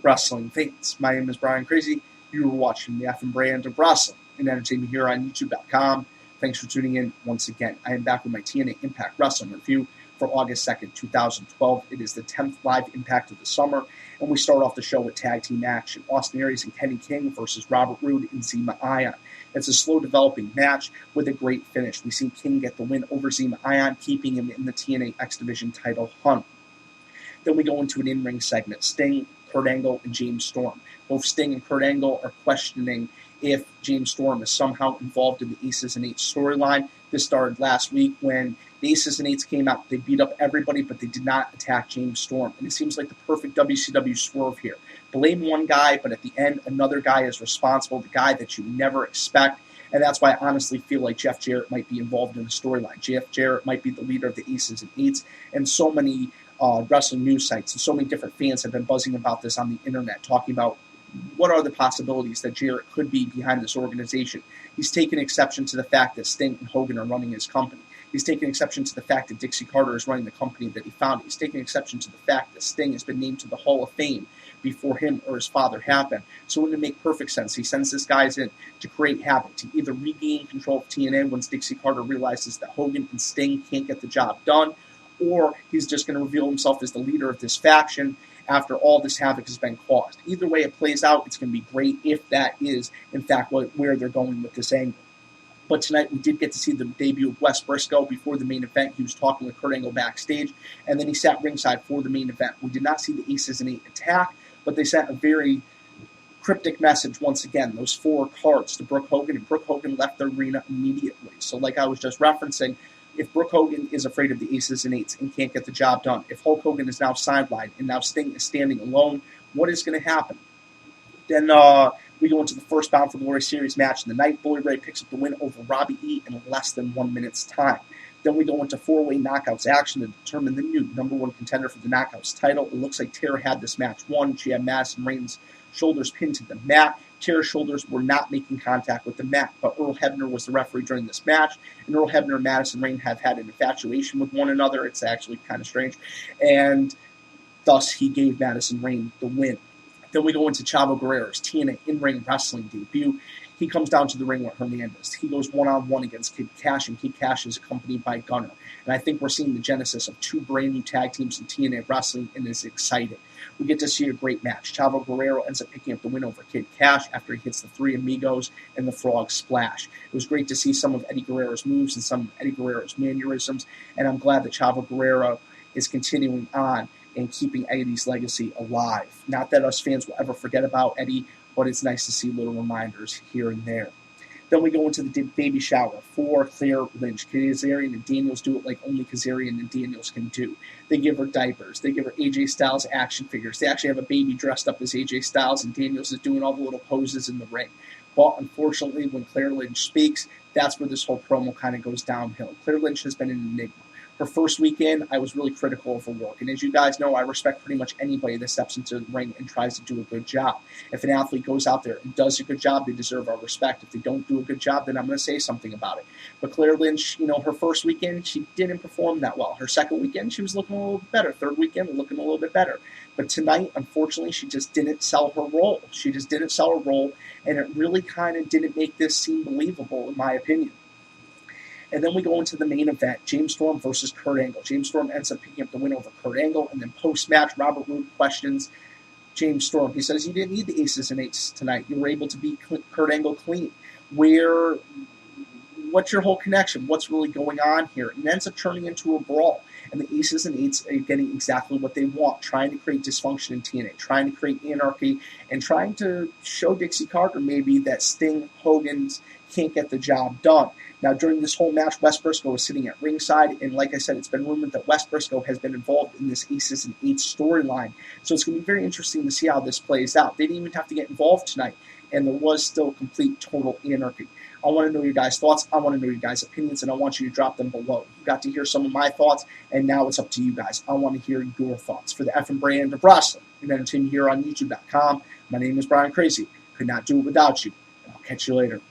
wrestling fans. My name is Brian Crazy. You are watching the F and brand of wrestling and entertainment here on YouTube.com. Thanks for tuning in once again. I am back with my TNA Impact Wrestling review for August 2nd, 2012. It is the 10th live Impact of the summer, and we start off the show with tag team action. Austin Aries and Kenny King versus Robert Roode and Zema Ion. It's a slow-developing match with a great finish. We see King get the win over Zema Ion, keeping him in the TNA X Division title hunt. Then we go into an in-ring segment. Sting, Kurt Angle, and James Storm. Both Sting and Kurt Angle are questioning if James Storm is somehow involved in the Aces and Eights storyline. This started last week when the Aces and Eights came out. They beat up everybody, but they did not attack James Storm. And it seems like the perfect WCW swerve here. Blame one guy, but at the end, another guy is responsible, the guy that you never expect. And that's why I honestly feel like Jeff Jarrett might be involved in the storyline. Jeff Jarrett might be the leader of the Aces and Eights, and so many wrestling news sites and so many different fans have been buzzing about this on the internet, talking about what are the possibilities that Jarrett could be behind this organization. He's taken exception to the fact that Sting and Hogan are running his company. He's taken exception to the fact that Dixie Carter is running the company that he founded. He's taken exception to the fact that Sting has been named to the Hall of Fame before him or his father have been. So it would make perfect sense. He sends this guys in to create havoc, to either regain control of TNA once Dixie Carter realizes that Hogan and Sting can't get the job done, or he's just going to reveal himself as the leader of this faction after all this havoc has been caused. Either way it plays out, it's going to be great if that is, in fact, where they're going with this angle. But tonight we did get to see the debut of Wes Brisco before the main event. He was talking with Kurt Angle backstage, and then he sat ringside for the main event. We did not see the Aces and Eight attack, but they sent a very cryptic message once again. Those 4 cards to Brooke Hogan, and Brooke Hogan left the arena immediately. So like I was just referencing, if Brooke Hogan is afraid of the Aces and Eights and can't get the job done, if Hulk Hogan is now sidelined and now Sting is standing alone, what is going to happen? Then we go into the first Bound for Glory Series match of the night. Bully Ray picks up the win over Robbie E in less than 1 minute's time. Then we go into 4-way knockouts action to determine the new #1 contender for the knockouts title. It looks like Tara had this match won. She had Madison Rain's shoulders pinned to the mat. Tara's shoulders were not making contact with the mat, but Earl Hebner was the referee during this match, and Earl Hebner and Madison Rain have had an infatuation with one another. It's actually kind of strange, and thus he gave Madison Rain the win. Then we go into Chavo Guerrero's TNA in-ring wrestling debut. He comes down to the ring with Hernandez. He goes one-on-one against Kid Cash, and Kid Cash is accompanied by Gunner. And I think we're seeing the genesis of 2 brand new tag teams in TNA wrestling, and it's exciting. We get to see a great match. Chavo Guerrero ends up picking up the win over Kid Cash after he hits the 3 Amigos and the Frog Splash. It was great to see some of Eddie Guerrero's moves and some of Eddie Guerrero's mannerisms, and I'm glad that Chavo Guerrero is continuing on and keeping Eddie's legacy alive. Not that us fans will ever forget about Eddie, but it's nice to see little reminders here and there. Then we go into the baby shower for Claire Lynch. Kazarian and Daniels do it like only Kazarian and Daniels can do. They give her diapers. They give her AJ Styles action figures. They actually have a baby dressed up as AJ Styles, and Daniels is doing all the little poses in the ring. But unfortunately, when Claire Lynch speaks, that's where this whole promo kind of goes downhill. Claire Lynch has been an enigma. Her first weekend, I was really critical of her work. And as you guys know, I respect pretty much anybody that steps into the ring and tries to do a good job. If an athlete goes out there and does a good job, they deserve our respect. If they don't do a good job, then I'm going to say something about it. But Claire Lynch, her first weekend, she didn't perform that well. Her second weekend, she was looking a little bit better. Third weekend, looking a little bit better. But tonight, unfortunately, she just didn't sell her role. She just didn't sell her role, and it really kind of didn't make this seem believable, in my opinion. And then we go into the main event, James Storm versus Kurt Angle. James Storm ends up picking up the win over Kurt Angle, and then post-match, Robert Roode questions James Storm. He says, you didn't need the Aces and Eights tonight. You were able to beat Kurt Angle clean. What's your whole connection? What's really going on here? And it ends up turning into a brawl. And the Aces and Eights are getting exactly what they want, trying to create dysfunction in TNA, trying to create anarchy, and trying to show Dixie Carter maybe that Sting, Hogan's can't get the job done. Now, during this whole match, Wes Brisco was sitting at ringside, and like I said, it's been rumored that Wes Brisco has been involved in this Aces and Eights storyline. So it's going to be very interesting to see how this plays out. They didn't even have to get involved tonight, and there was still complete, total anarchy. I want to know your guys' thoughts. I want to know your guys' opinions, and I want you to drop them below. You got to hear some of my thoughts, and now it's up to you guys. I want to hear your thoughts. For the F and brand of wrestling and entertainment here on YouTube.com, my name is Brian Crazy. Could not do it without you. I'll catch you later.